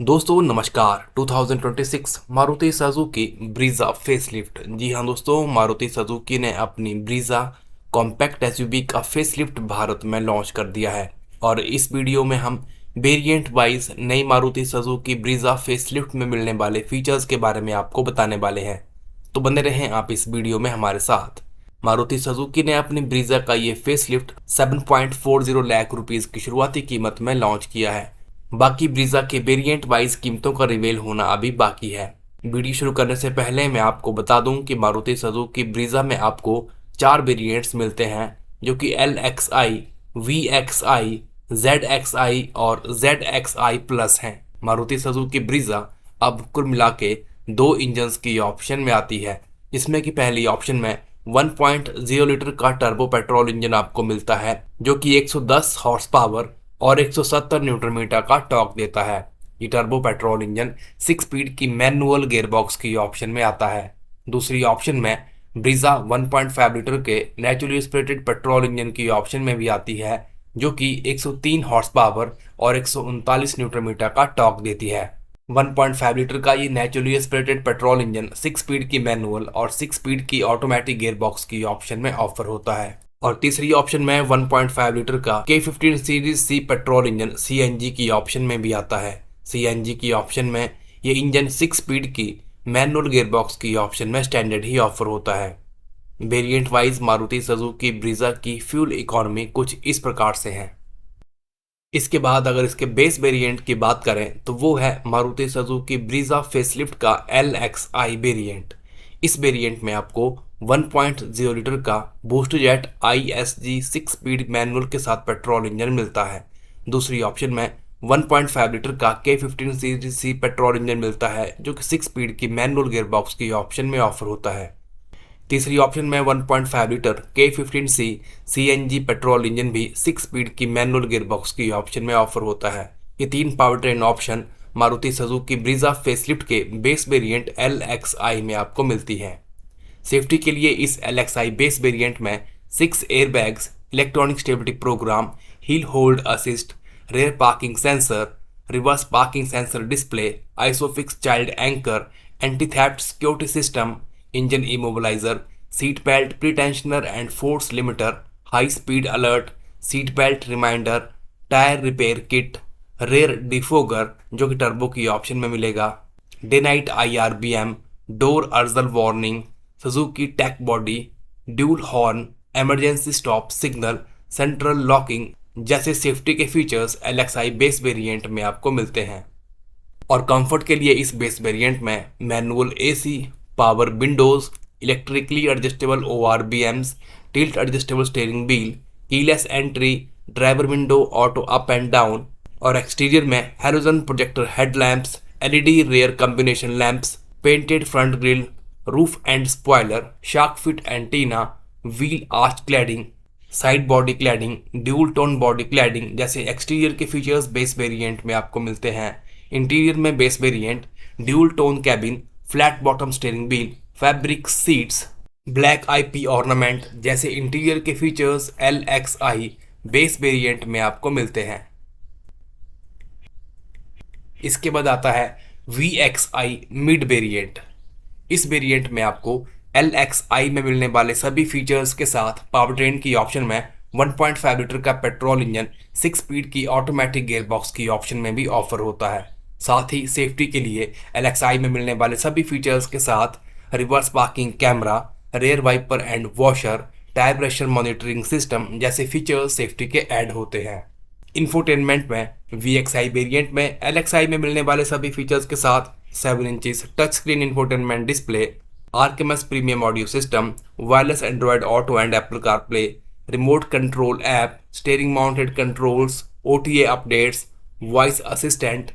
दोस्तों नमस्कार। 2026 Maruti Suzuki Brezza facelift. जी हाँ दोस्तों, मारुति सुजुकी ने अपनी ब्रीजा कॉम्पैक्ट एसयूवी का फेसलिफ्ट भारत में लॉन्च कर दिया है और इस वीडियो में हम वेरिएंट वाइज नई मारुति सुजुकी ब्रीजा फेसलिफ्ट में मिलने वाले फीचर्स के बारे में आपको बताने वाले हैं। तो बने रहें आप इस वीडियो में हमारे साथ। मारुति सुजुकी ने अपनी ब्रीजा का ये फेसलिफ्ट 7.40 लाख रुपीस की शुरुआती कीमत में लॉन्च किया है। बाकी ब्रीजा के वेरिएंट वाइज कीमतों का रिवील होना अभी बाकी है। वीडियो शुरू करने से पहले मैं आपको बता दूं कि मारुति सुजुकी ब्रीजा में आपको 4 वेरिएंट्स मिलते हैं जो कि LXI, VXI, ZXI और ZXI प्लस हैं। मारुति सुजुकी ब्रीजा अब कुल मिला के 2 इंजन्स की ऑप्शन में आती है, जिसमें कि पहली ऑप्शन में 1.0 लीटर का टर्बो पेट्रोल इंजन आपको मिलता है जो कि 110 हॉर्स पावर और 170 न्यूटन मीटर का टॉर्क देता है। ये टर्बो पेट्रोल इंजन 6 स्पीड की मैनुअल गियरबॉक्स की ऑप्शन में आता है। दूसरी ऑप्शन में ब्रीजा 1.5 लीटर के नेचुरली एस्पिरेटेड पेट्रोल इंजन की ऑप्शन में भी आती है जो कि 103 हॉर्स पावर और 139 न्यूटन मीटर का टॉर्क देती है। 1.5 लीटर का ये naturally aspirated petrol engine 6 speed की मैनुअल और 6 स्पीड की ऑटोमेटिक गियरबॉक्स की ऑप्शन में ऑफर होता है। और तीसरी ऑप्शन में 1.5 लीटर का K15 सीरीज सी पेट्रोल इंजन CNG की ऑप्शन में भी आता है। CNG की ऑप्शन में ये इंजन 6 स्पीड की मैनुअल गियरबॉक्स की ऑप्शन में स्टैंडर्ड ही ऑफर होता है। Variant wise Maruti Suzuki Brezza की फ्यूल इकोनॉमी कुछ इस प्रकार से है। इसके बाद अगर इसके बेस वेरिएंट की बात करें तो वो है मारुति सुजुकी ब्रीजा फेसलिफ्ट का LXI वेरिएंट। इस वेरिएंट में आपको 1.0 लीटर का boost jet ISG 6 speed manual के साथ पेट्रोल इंजन मिलता है। दूसरी ऑप्शन में 1.5 लीटर का K15 सीरीज सी पेट्रोल इंजन मिलता है जो कि 6 स्पीड की मैनुअल गियरबॉक्स की ऑप्शन में ऑफर होता है। तीसरी ऑप्शन में 1.5 litre K15C CNG petrol engine भी 6 स्पीड की मैनुअल गियरबॉक्स की ऑप्शन में ऑफर होता है। ये 3 power train option Maruti Suzuki Brezza facelift के बेस वेरिएंट LXI में आपको मिलती है। सेफ्टी के लिए इस LXI बेस वेरिएंट में 6 airbags, electronic stability programme, hill hold assist, rear parking sensor, reverse parking sensor display, isofix child anchor, anti theft security system, engine immobiliser, seat belt pretensioner and force limiter, high speed alert, seat belt reminder, tyre repair kit, rear defogger जो कि turbo की option में मिलेगा, day night IRBM, door ajar warning, Suzuki टैक body, dual horn, emergency stop signal, central locking जैसे safety के features LXI base variant में आपको मिलते हैं। और कंफर्ट के लिए इस बेस वेरिएंट में manual AC, power windows, electrically adjustable ORBMs, tilt adjustable steering wheel, keyless entry, driver window auto up and down और एक्सटीरियर में halogen projector headlamps, LED rear combination lamps, painted front grille, roof end spoiler, shark fin antenna, wheel arch cladding, side body cladding, dual tone body cladding जैसे exterior के features base variant में आपको मिलते हैं। Interior में base variant dual tone cabin, flat bottom steering wheel, fabric seats, black IP ornament जैसे interior के features LXI base variant में आपको मिलते हैं। इसके बाद आता है VXI मिड वेरिएंट। इस वेरिएंट में आपको LXI में मिलने वाले सभी फीचर्स के साथ पावर ट्रेन की ऑप्शन में 1.5 लीटर का पेट्रोल इंजन 6 स्पीड की ऑटोमेटिक गियरबॉक्स की ऑप्शन में भी ऑफर होता है। साथ ही सेफ्टी के लिए LXI में मिलने वाले सभी फीचर्स के साथ reverse parking camera, rear wiper and washer, tyre pressure monitoring system जैसे फीचर्स सेफ्टी के ऐड होते हैं। इंफोटेनमेंट में VXI वेरिएंट में LXI में मिलने वाले सभी फीचर्स के साथ 7 inches touch screen infotainment display, RKMS premium audio system, wireless Android auto and Apple CarPlay, remote control app, steering mounted controls, OTA updates, voice assistant,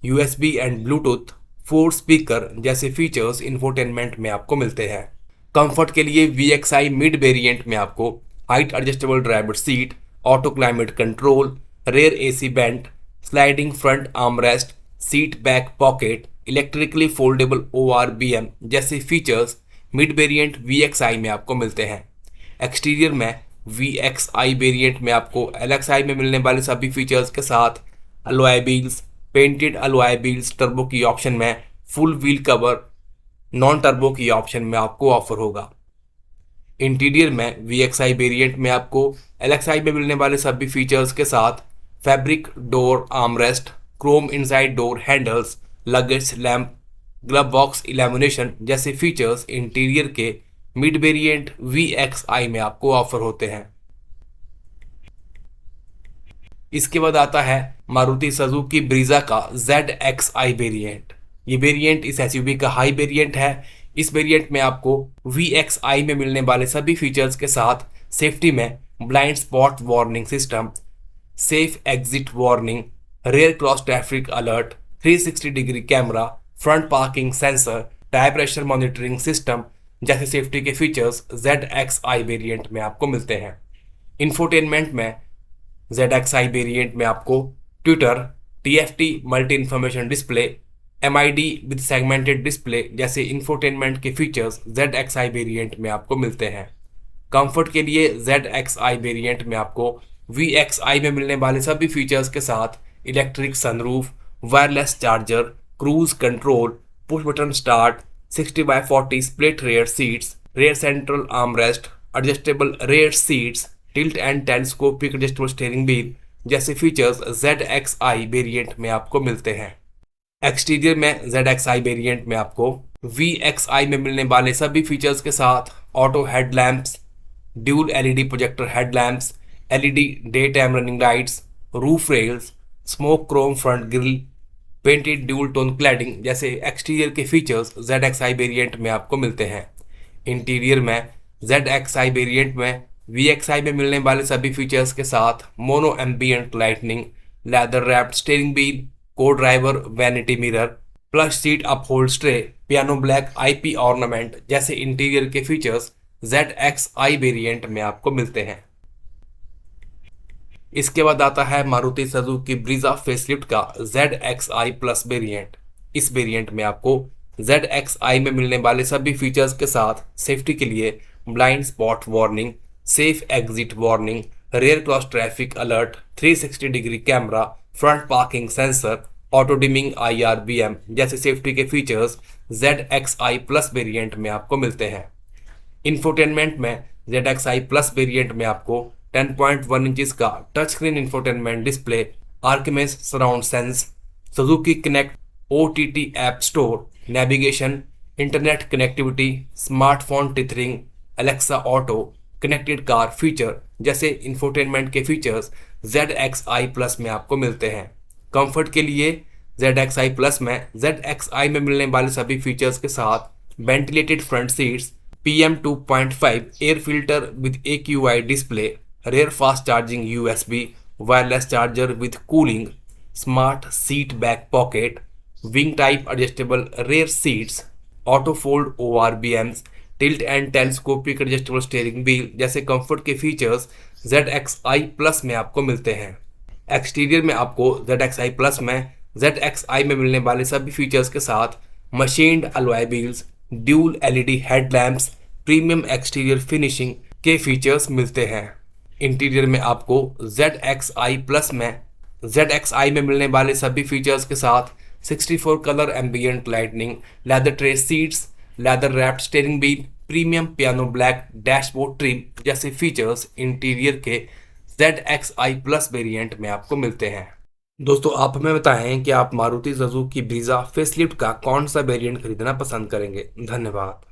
USB and Bluetooth, 4 speaker जैसे features infotainment में आपको मिलते हैं। Comfort के लिए VXI mid variant में आपको height adjustable driver seat, auto climate control, rear AC vent, sliding front armrest, seat back pocket, electrically foldable ORBM जैसे फीचर्स मिड वेरिएंट VXI में आपको मिलते हैं। एक्सटीरियर में VXI वेरिएंट में आपको LXI में मिलने वाले सभी फीचर्स के साथ alloy wheels, painted alloy wheels turbo की ऑप्शन में, full wheel cover non turbo की ऑप्शन में आपको ऑफर होगा। इंटीरियर में VXI वेरिएंट में आपको LXI में मिलने वाले सभी फीचर्स के साथ fabric door armrest, chrome inside door handles, luggage lamp, glove box illumination जैसे फीचर्स इंटीरियर के मिड वेरिएंट VXI में आपको ऑफर होते हैं। इसके बाद आता है मारुति सुजुकी ब्रीजा का ZXI वेरिएंट। ये वेरिएंट इस एसयूवी का हाई वेरिएंट है। इस वेरिएंट में आपको VXI में मिलने वाले सभी फीचर्स के साथ सेफ्टी में blind spot warning system, safe exit warning, rear cross traffic alert, 360 degree camera, front parking sensor, tyre pressure monitoring system जैसे सेफ्टी के फीचर्स ZXI वेरिएंट में आपको मिलते हैं। इंफोटेनमेंट में ZXI वेरिएंट में आपको Twitter, TFT multi information display, MID with segmented display जैसे इंफोटेनमेंट के फीचर्स ZXI वेरिएंट में आपको मिलते हैं। कंफर्ट के लिए ZXI वेरिएंट में आपको VXI में मिलने वाले सभी फीचर्स के साथ electric sunroof, wireless charger, cruise control, push button start, 60/40 split rear seats, rear central armrest, adjustable rear seats, tilt and telescopic adjustable steering wheel जैसे फीचर्स ZXI वेरिएंट में आपको मिलते हैं। एक्सटीरियर में ZXI वेरिएंट में आपको VXI में मिलने वाले सभी फीचर्स के साथ auto headlamps, dual LED projector headlamps, LED day time running lights, roof rails, smoke Chrome front grille, painted dual tone cladding जैसे एक्सटीरियर के फीचर्स ZXI वेरिएंट में आपको मिलते हैं। इंटीरियर में ZXI वेरिएंट में VXI में मिलने वाले सभी फीचर्स के साथ mono ambient lightning, leather wrapped steering wheel, co driver vanity mirror, plus seat upholstery, piano black IP ornament जैसे इंटीरियर के फीचर्स ZXI वेरिएंट में आपको मिलते हैं। इसके बाद आता है मारुति सुजुकी ब्रीजा फेसलिफ्ट का ZXI प्लस वेरिएंट। इस वेरिएंट में आपको ZXI में मिलने वाले सभी फीचर्स के साथ सेफ्टी के लिए blind spot warning, safe exit warning, rear cross traffic alert, 360 degree camera, front parking sensor, auto dimming IRBM जैसे सेफ्टी के फीचर्स ZXI प्लस वेरिएंट में आपको मिलते हैं। इंफोटेनमेंट में ZXI प्लस वेरिएंट में आपको 10.1 इंचेस का touch screen infotainment display, Arkamys surround sense, Suzuki connect OTT app store, navigation, internet connectivity, smartphone tethering, Alexa auto, connected car feature जैसे infotainment के फीचर्स ZXI प्लस में आपको मिलते हैं। कंफर्ट के लिए ZXI प्लस में ZXI में मिलने वाले सभी फीचर्स के साथ ventilated front seats, PM 2.5 air filter with AQI display, rear fast charging USB, wireless charger with cooling, smart seat back pocket, wing type adjustable rear seats, auto fold ORBMs, tilt and telescopic adjustable steering wheel जैसे comfort के features ZXI plus में आपको मिलते हैं। Exterior में आपको ZXI plus में ZXI में मिलने वाले सभी फीचर्स के साथ machined alloy wheels, dual LED headlamps, premium exterior finishing के फीचर्स मिलते हैं। इंटीरियर में आपको ZXI प्लस में ZXI में मिलने वाले सभी फीचर्स के साथ 64 colour ambient lightning, leather tray seats, leather wrapped steering wheel, premium piano black dashboard trim जैसे फीचर्स इंटीरियर के ZXI प्लस वेरिएंट में आपको मिलते हैं। दोस्तों आप हमें बताएं कि आप मारुति सुजुकी ब्रीजा फेसलिफ्ट का कौन सा वेरिएंट खरीदना पसंद करेंगे। धन्यवाद।